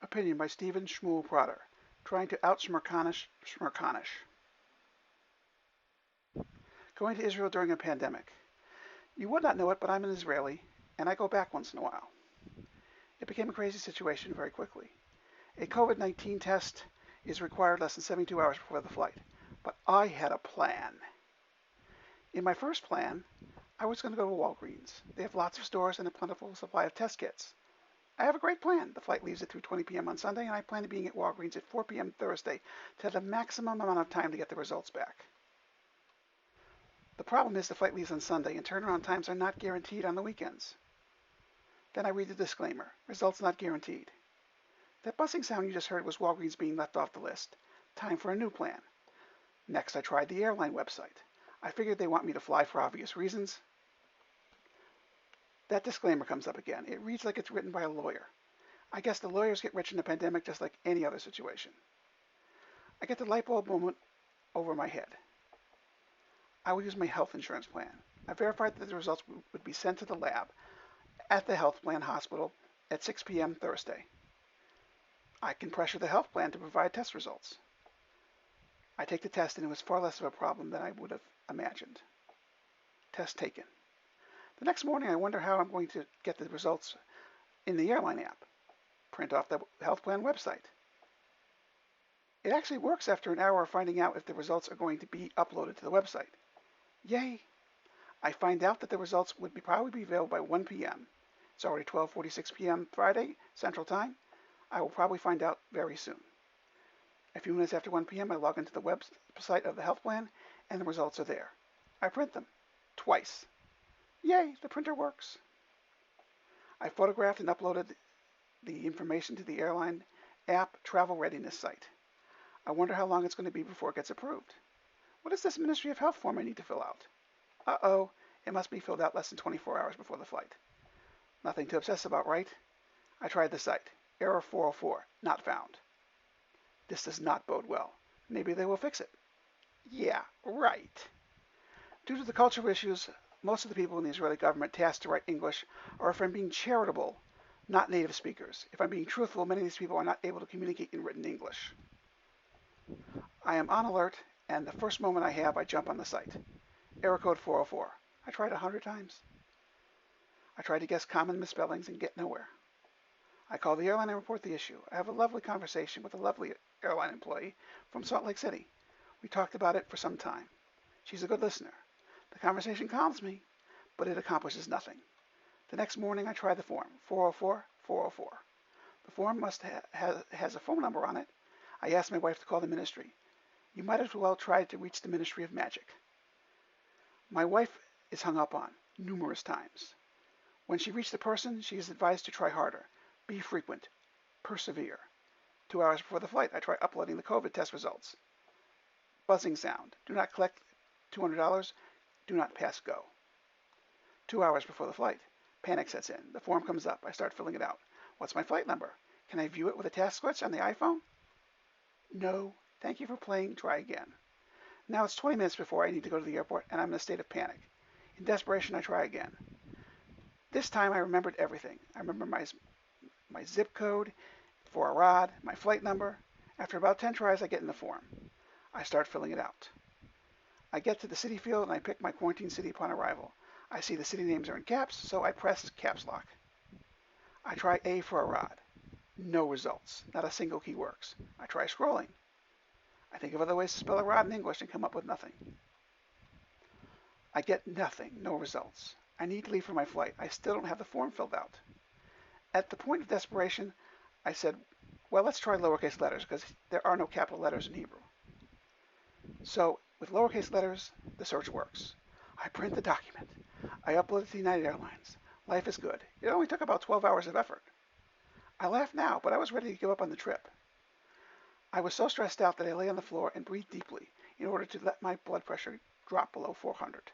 Opinion by Stephen Shmuel Prater, trying to out-Smirconish. Going to Israel during a pandemic. You would not know it, but I'm an Israeli, and I go back once in a while. It became a crazy situation very quickly. A COVID-19 test is required less than 72 hours before the flight, but I had a plan. In my first plan, I was going to go to Walgreens. They have lots of stores and a plentiful supply of test kits. I have a great plan. The flight leaves at 3:20 p.m. on Sunday, and I plan to be at Walgreens at 4 p.m. Thursday to have the maximum amount of time to get the results back. The problem is the flight leaves on Sunday, and turnaround times are not guaranteed on the weekends. Then I read the disclaimer. Results not guaranteed. That buzzing sound you just heard was Walgreens being left off the list. Time for a new plan. Next, I tried the airline website. I figured they want me to fly for obvious reasons. That disclaimer comes up again. It reads like it's written by a lawyer. I guess the lawyers get rich in a pandemic just like any other situation. I get the light bulb moment over my head. I will use my health insurance plan. I verified that the results would be sent to the lab at the health plan hospital at 6 p.m. Thursday. I can pressure the health plan to provide test results. I take the test, and it was far less of a problem than I would have imagined. Test taken. The next morning, I wonder how I'm going to get the results in the airline app. Print off the health plan website. It actually works after an hour of finding out if the results are going to be uploaded to the website. Yay! I find out that the results would probably be available by 1 p.m. It's already 12:46 p.m. Friday, Central Time. I will probably find out very soon. A few minutes after 1 p.m., I log into the website of the health plan, and the results are there. I print them. Twice. Yay, the printer works. I photographed and uploaded the information to the airline app travel readiness site. I wonder how long it's going to be before it gets approved. What is this Ministry of Health form I need to fill out? Uh-oh, it must be filled out less than 24 hours before the flight. Nothing to obsess about, right? I tried the site. Error 404, not found. This does not bode well. Maybe they will fix it. Yeah, right. Due to the cultural issues, most of the people in the Israeli government tasked to write English are, if I'm being charitable, not native speakers. If I'm being truthful, many of these people are not able to communicate in written English. I am on alert, and the first moment I have, I jump on the site. Error code 404. I tried 100 times. I tried to guess common misspellings and get nowhere. I call the airline and report the issue. I have a lovely conversation with a lovely airline employee from Salt Lake City. We talked about it for some time. She's a good listener. The conversation calms me, but it accomplishes nothing. The next morning I try the form, 404, 404. The form has a phone number on it. I asked my wife to call the ministry. You might as well try to reach the Ministry of Magic. My wife is hung up on numerous times. When she reached the person, she is advised to try harder. Be frequent. Persevere. 2 hours before the flight, I try uploading the COVID test results. Buzzing sound. Do not collect $200. Do not pass go. 2 hours before the flight. Panic sets in. The form comes up. I start filling it out. What's my flight number? Can I view it with a task switch on the iPhone? No. Thank you for playing. Try again. Now it's 20 minutes before I need to go to the airport, and I'm in a state of panic. In desperation, I try again. This time I remembered everything. I remember my zip code for Arad, my flight number. After about 10 tries, I get in the form. I start filling it out. I get to the city field, and I pick my quarantine city upon arrival. I see the city names are in caps, so I press caps lock. I try A for Arad. No results. Not a single key works. I try scrolling. I think of other ways to spell Arad in English and come up with nothing. I get nothing. No results. I need to leave for my flight. I still don't have the form filled out. At the point of desperation, I said, well, let's try lowercase letters, because there are no capital letters in Hebrew. So, with lowercase letters, the search works. I print the document. I upload it to United Airlines. Life is good. It only took about 12 hours of effort. I laugh now, but I was ready to give up on the trip. I was so stressed out that I lay on the floor and breathed deeply in order to let my blood pressure drop below 400.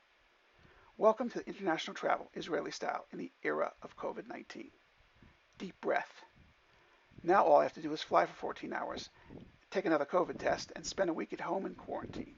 Welcome to international travel, Israeli style, in the era of COVID-19. Deep breath. Now all I have to do is fly for 14 hours, take another COVID test, and spend a week at home in quarantine.